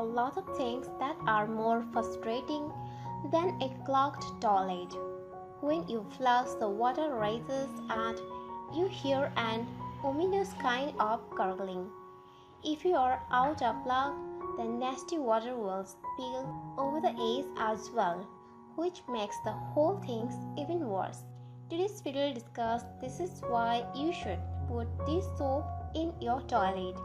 a lot of things that are more frustrating than a clogged toilet. When you flush, the water rises and you hear an ominous kind of gurgling. If you are out of luck, the nasty water will spill over the edge as well, which makes the whole thing even worse. Today's video discusses this is why you should put dish soap in your toilet.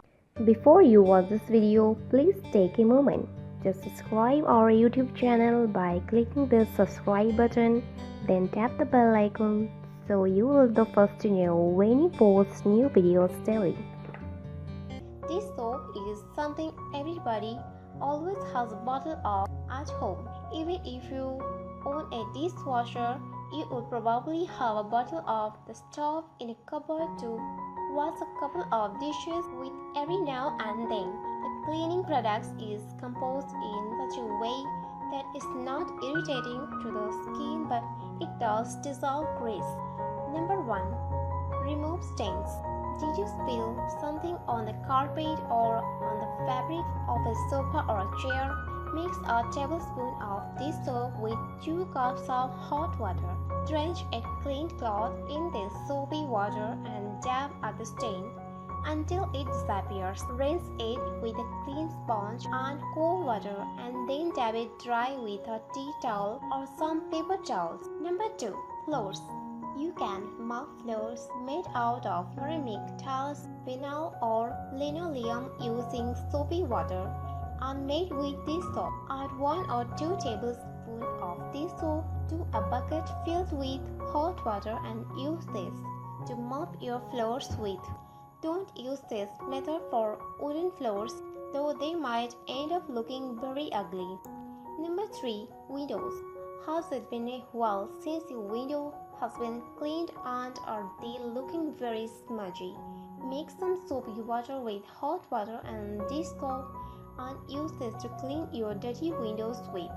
Before you watch this video, please take a moment. Just subscribe our YouTube channel by clicking the subscribe button, then tap the bell icon so you will be the first to know when we post new videos daily. Dish soap is something everybody always has a bottle of at home. Even if you own a dishwasher, you would probably have a bottle of the stuff in a cupboard to wash a couple of dishes with every now and then. The cleaning product is composed in such a way that it's not irritating to the skin, but it does dissolve grease. Number 1. Remove stains. Did you spill something on the carpet or on the fabric of a sofa or a chair? Mix a tablespoon of dish soap with 2 cups of hot water. Drench a clean cloth in this soapy water and dab at the stain until it disappears. Rinse it with a clean sponge and cold water and then dab it dry with a tea towel or some paper towels. Number 2. Floors. You can mop floors made out of ceramic tiles, vinyl or linoleum using soapy water and made with dish soap. Add 1 or 2 tablespoons of dish soap to a bucket filled with hot water and use this to mop your floors with. Don't use this method for wooden floors, though they might end up looking very ugly. Number 3. Windows. Has it been a while since your window has been cleaned and are they looking very smudgy? Mix some soapy water with hot water and dish soap and use this to clean your dirty windows with.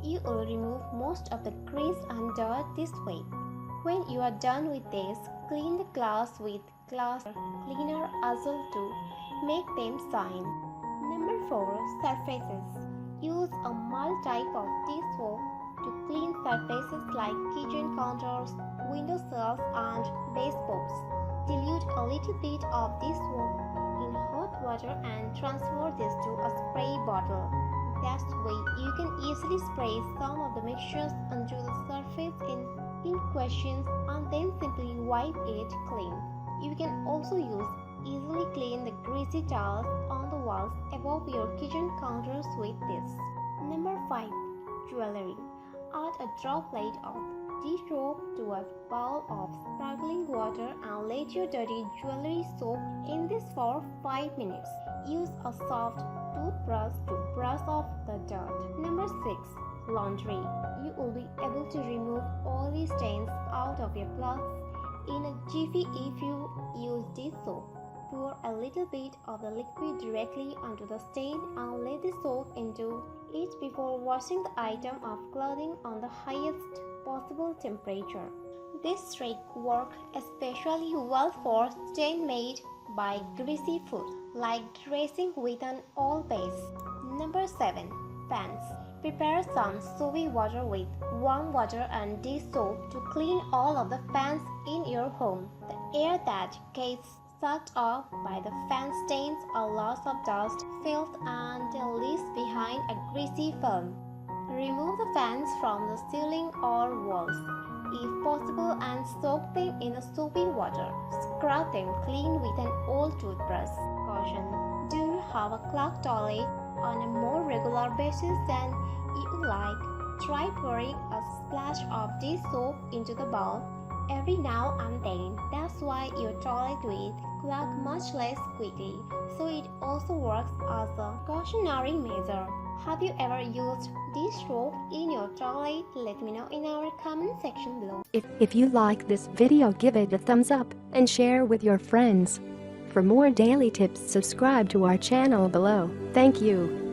You will remove most of the grease and dirt this way. When you are done with this, clean the glass with glass cleaner as well to make them shine. Number 4. Surfaces. Use a mild type of dish soap to clean surfaces like kitchen counters, window sills, and baseboards. Dilute a little bit of this soap in hot water and transfer this to a spray bottle. That way, you can easily spray some of the mixtures onto the surface in question and then simply wipe it clean. You can also easily clean the greasy tiles on the walls above your kitchen counters with this. Number 5. Jewelry. Add a droplet of dish soap to a bowl of sparkling water and let your dirty jewelry soak in this for 5 minutes. Use a soft toothbrush to brush off the dirt. Number 6. Laundry. You will be able to remove oily stains out of your clothes in a jiffy if you use dish soap. Pour a little bit of the liquid directly onto the stain and let it soak into it before washing the item of clothing on the highest possible temperature. This trick works especially well for stain made by greasy food, like dressing with an oil base. Number 7. Fans. Prepare some soapy water with warm water and dish soap to clean all of the fans in your home. The air that gets sucked off by the fan stains a lot of dust, filth, and leaves behind a greasy film. Remove the fans from the ceiling or walls, if possible, and soak them in a soapy water. Scrub them clean with an old toothbrush. Caution: do you have a clogged toilet on a more regular basis than you would like? Try pouring a splash of dish soap into the bowl every now and then. That's why your toilet will clog much less quickly, so it also works as a cautionary measure. Have you ever used dish soap in your toilet? Let me know in our comment section below. If you like this video, give it a thumbs up and share with your friends. For more daily tips, subscribe to our channel below. Thank you.